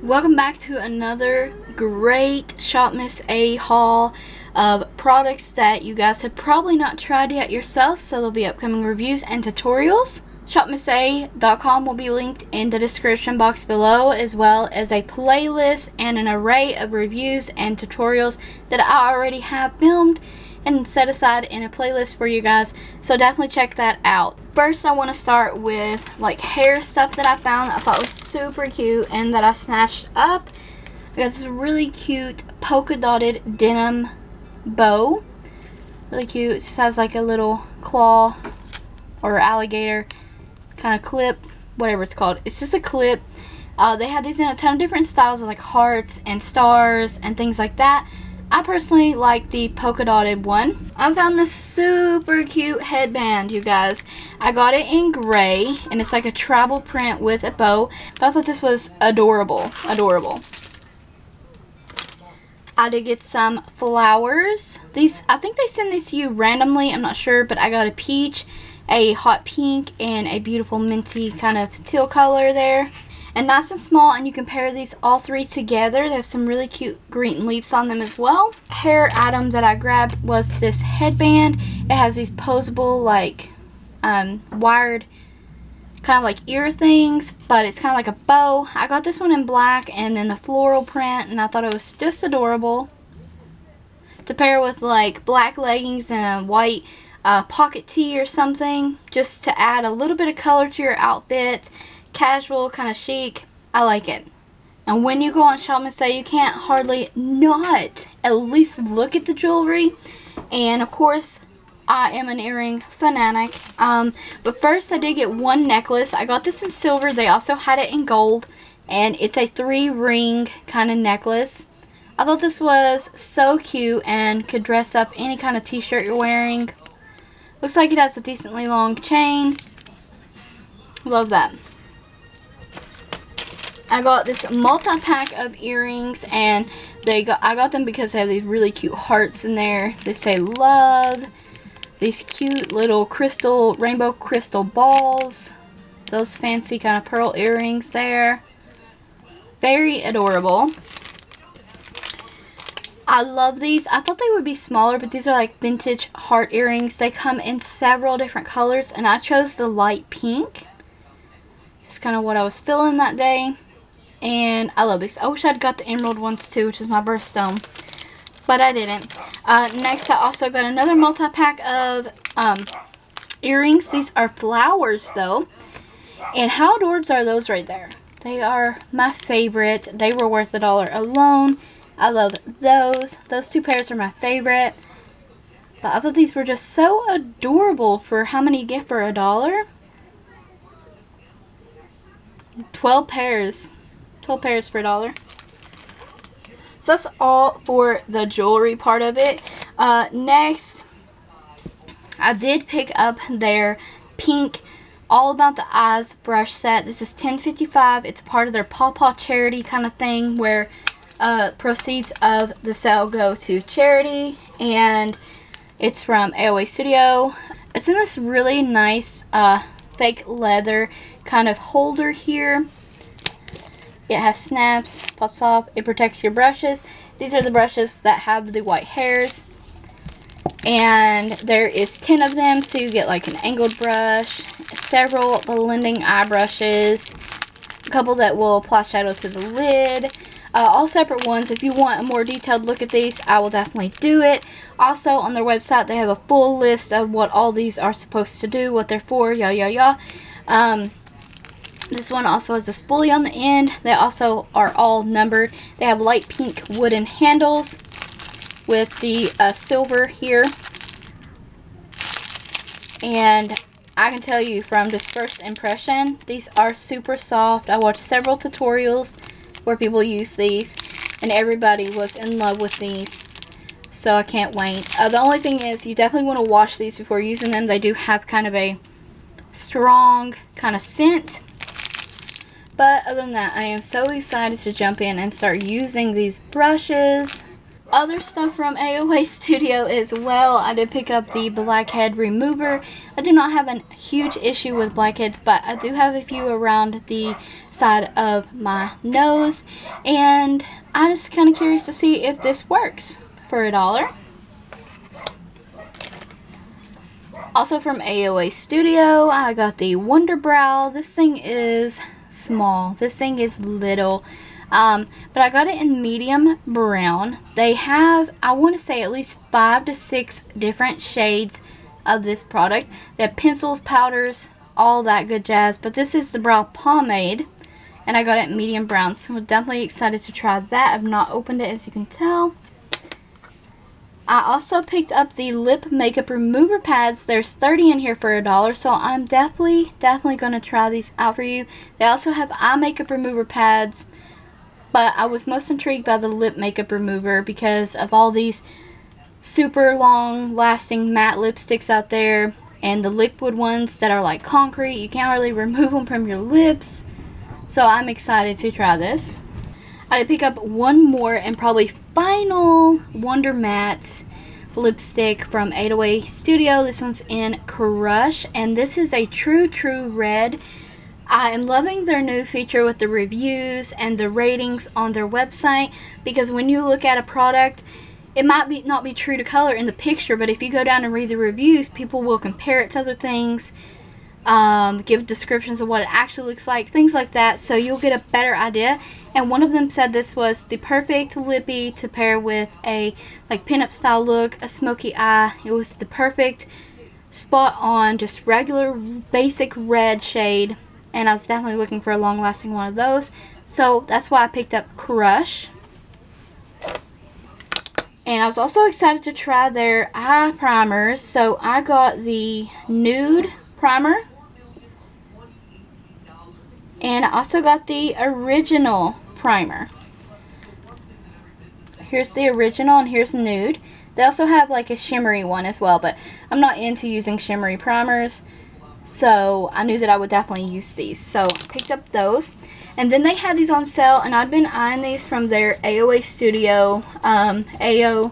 Welcome back to another great ShopMissA haul of products that you guys have probably not tried yet yourself, so there'll be upcoming reviews and tutorials. ShopMissA.com will be linked in the description box below, as well as a playlist and an array of reviews and tutorials that I already have filmed and set aside in a playlist for you guys, so definitely check that out. First, I want to start with like hair stuff that I found that I thought was super cute and that I snatched up. I got this really cute polka dotted denim bow. Really cute. It just has like a little claw or alligator kind of clip, whatever it's called. It's just a clip. They had these in a ton of different styles with like hearts and stars and things like that. I personally like the polka dotted one. I found this super cute headband, you guys. I got it in gray and it's like a travel print with a bow. I thought this was adorable. Adorable. I did get some flowers. These, I think they send these to you randomly, I'm not sure, but I got a peach, a hot pink, and a beautiful minty kind of teal color there. And nice and small, and you can pair these all three together. They have some really cute green leaves on them as well. Hair item that I grabbed was this headband. It has these posable like wired kind of like ear things, but it's kind of like a bow. I got this one in black and then the floral print, and I thought it was just adorable to pair with like black leggings and a white pocket tee or something, just to add a little bit of color to your outfit. Casual, kind of chic. I like it. And when you go on ShopMissA, you can't hardly not at least look at the jewelry. And of course, I am an earring fanatic. But first, I did get one necklace. I got this in silver. They also had it in gold, and it's a 3-ring kind of necklace. I thought this was so cute and could dress up any kind of t-shirt you're wearing. Looks like it has a decently long chain. Love that. I got this multi-pack of earrings, and I got them because they have these really cute hearts in there. They say love. These cute little rainbow crystal balls. Those fancy kind of pearl earrings there. Very adorable. I love these. I thought they would be smaller, but these are like vintage heart earrings. They come in several different colors, and I chose the light pink. It's kind of what I was feeling that day. And I love these. I wish I'd got the emerald ones too, which is my birthstone, but I didn't. Next, I also got another multi-pack of earrings. These are flowers though, and how adorbs are those right there? They are my favorite. They were worth $1 alone. I love those. Those two pairs are my favorite. But I thought these were just so adorable for how many you get for $1? 12 pairs. 12 pairs for $1. So that's all for the jewelry part of it. Next, I did pick up their pink All About the Eyes brush set. This is $10.55. It's part of their Paw Paw charity kind of thing, where proceeds of the sale go to charity, and it's from AOA Studio. It's in this really nice fake leather kind of holder here. It has snaps, pops off, it protects your brushes. These are the brushes that have the white hairs, and there is 10 of them, so you get like an angled brush, several blending eye brushes, a couple that will apply shadow to the lid, all separate ones. If you want a more detailed look at these, I will definitely do it. Also, on their website, they have a full list of what all these are supposed to do, what they're for, yada yada yada. This one also has a spoolie on the end. They also are all numbered. They have light pink wooden handles with the silver here. And I can tell you from just first impression, these are super soft. I watched several tutorials where people use these, and everybody was in love with these. So I can't wait. The only thing is, you definitely want to wash these before using them. They do have kind of a strong kind of scent. But other than that, I am so excited to jump in and start using these brushes. other stuff from AOA Studio as well. I did pick up the blackhead remover. I do not have a huge issue with blackheads, but I do have a few around the side of my nose, and I'm just kind of curious to see if this works for $1. Also from AOA Studio, I got the Wonder Brow. This thing is small. This thing is little. But I got it in medium brown. They have, I want to say, at least 5 to 6 different shades of this product. They have pencils, powders, all that good jazz. But this is the brow pomade, and I got it in medium brown. So I'm definitely excited to try that. I've not opened it, as you can tell. I also picked up the lip makeup remover pads. There's 30 in here for $1, so I'm definitely going to try these out for you. They also have eye makeup remover pads, but I was most intrigued by the lip makeup remover because of all these super long lasting matte lipsticks out there, and the liquid ones that are like concrete. You can't really remove them from your lips, so I'm excited to try this. I did pick up one more and probably final Wonder Matte lipstick from AOA Studio. This one's in Crush, and this is a true red. I am loving their new feature with the reviews and the ratings on their website, because when you look at a product, it might not be true to color in the picture, but if you go down and read the reviews, people will compare it to other things, give descriptions of what it actually looks like, things like that, so you'll get a better idea. And one of them said this was the perfect lippy to pair with a like pinup style look, a smoky eye. It was the perfect spot on just regular basic red shade, and I was definitely looking for a long lasting one of those, so that's why I picked up Crush. And I was also excited to try their eye primers, so I got the nude primer, and I also got the original primer. Here's the original and here's nude. They also have like a shimmery one as well, but I'm not into using shimmery primers, so I knew that I would definitely use these, so I picked up those. And then they had these on sale, and I'd been eyeing these from their AOA Studio AO2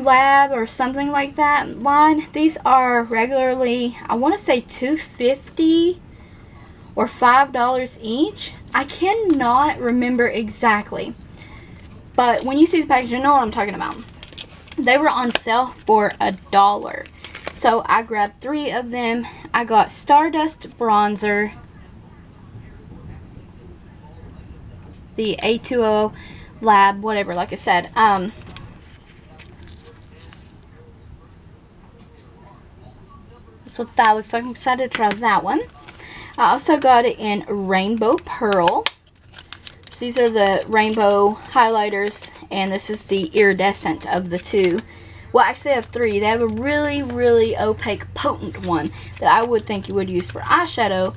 Lab or something like that line. These are regularly, I want to say $2.50 or $5 each. I cannot remember exactly, but when you see the package, you know what I'm talking about. They were on sale for $1, so I grabbed 3 of them. I got Stardust Bronzer, the A2O Lab, whatever, like I said. That's what that looks like. I'm excited to try that one. I also got it in Rainbow Pearl. So these are the rainbow highlighters, and this is the iridescent of the two. Well, actually they have 3. They have a really opaque, potent one that I would think you would use for eyeshadow,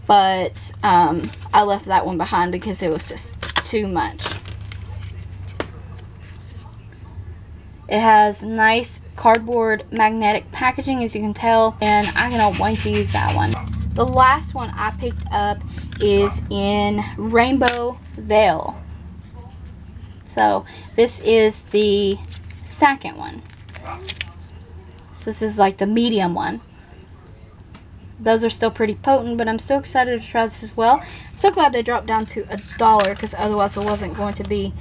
but I left that one behind because it was just too much. It has nice cardboard magnetic packaging, as you can tell, and I cannot wait to use that one. The last one I picked up is in Rainbow Veil. So this is the second one. So this is like the medium one. Those are still pretty potent, but I'm still excited to try this as well. I'm so glad they dropped down to $1, because otherwise I wasn't going to be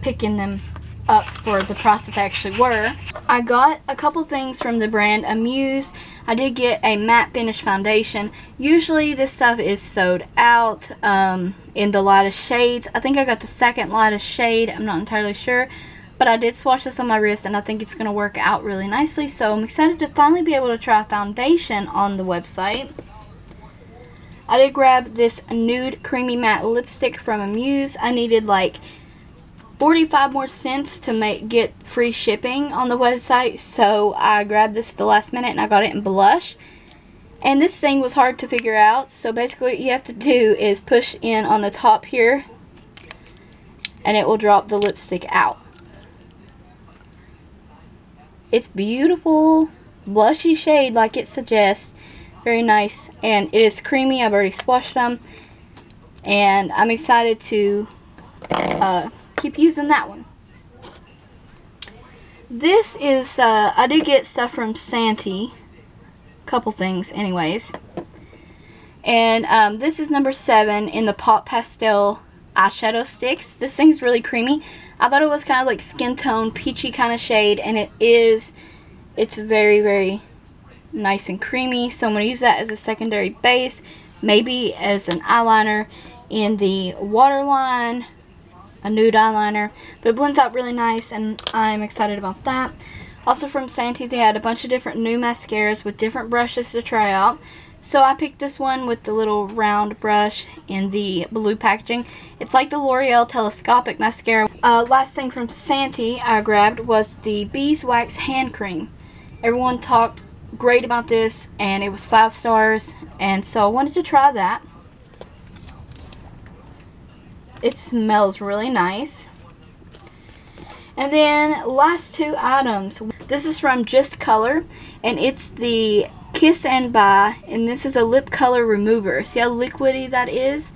picking them up for the price that they actually were. I got a couple things from the brand Amuse. I did get a matte finish foundation. Usually this stuff is sold out in the lightest shades. I think I got the second lightest shade. I'm not entirely sure. But I did swatch this on my wrist, and I think it's going to work out really nicely. So I'm excited to finally be able to try foundation on the website. I did grab this nude creamy matte lipstick from Amuse. I needed like 45 more cents to get free shipping on the website, so I grabbed this at the last minute, and I got it in blush. And this thing was hard to figure out, so basically what you have to do is push in on the top here, and it will drop the lipstick out. It's beautiful, blushy shade like it suggests. Very nice, and it is creamy. I've already swatched them, and I'm excited to keep using that one. This is, I did get stuff from Santee. Couple things anyways. And this is number 7 in the Pop Pastel eyeshadow sticks. This thing's really creamy. I thought it was kind of like skin tone, peachy kind of shade, and it's very, very nice and creamy. So I'm going to use that as a secondary base, maybe as an eyeliner in the waterline, a nude eyeliner, but it blends out really nice and I'm excited about that. Also from Santee, they had a bunch of different new mascaras with different brushes to try out. So I picked this one with the little round brush in the blue packaging. It's like the L'Oreal Telescopic Mascara. Last thing from Santee I grabbed was the Beeswax Hand Cream. Everyone talked great about this and it was 5 stars, and so I wanted to try that. It smells really nice. And then last 2 items. This is from Just Color, and it's the Kiss and Buy, and this is a lip color remover. See how liquidy that is?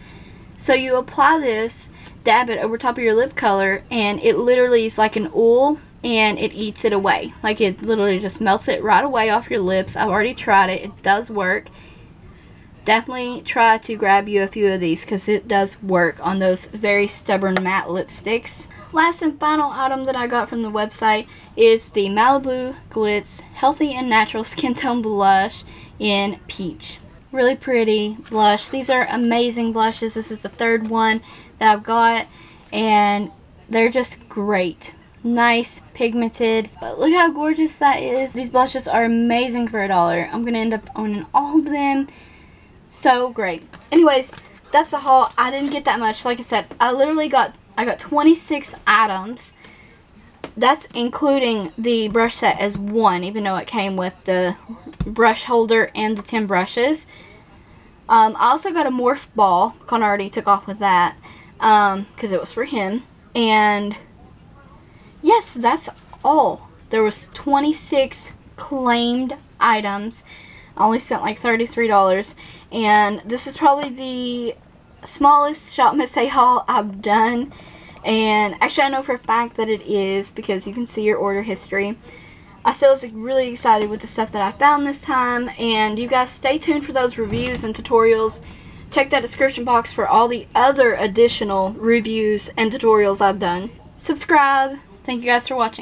So you apply this, dab it over top of your lip color, and it literally is like an oil, and it eats it away. Like, it literally just melts it right away off your lips. I've already tried it. It does work. Definitely try to grab you a few of these because it does work on those very stubborn matte lipsticks. Last and final item that I got from the website is the Malibu Glitz Healthy and Natural Skin Tone Blush in Peach. Really pretty blush. These are amazing blushes. This is the 3rd one that I've got, and they're just great. Nice, pigmented, but look how gorgeous that is. These blushes are amazing for $1. I'm going to end up owning all of them. So great. Anyways, that's the haul. I didn't get that much. Like I said, I got 26 items. That's including the brush set as one, even though it came with the brush holder and the 10 brushes. I also got a morph ball. Connor already took off with that because it was for him. And yes, that's all. There was 26 claimed items. I only spent like $33, and this is probably the smallest ShopMissA haul I've done, and actually I know for a fact that it is because you can see your order history. I still was really excited with the stuff that I found this time, and you guys stay tuned for those reviews and tutorials. Check that description box for all the other additional reviews and tutorials I've done. Subscribe. Thank you guys for watching.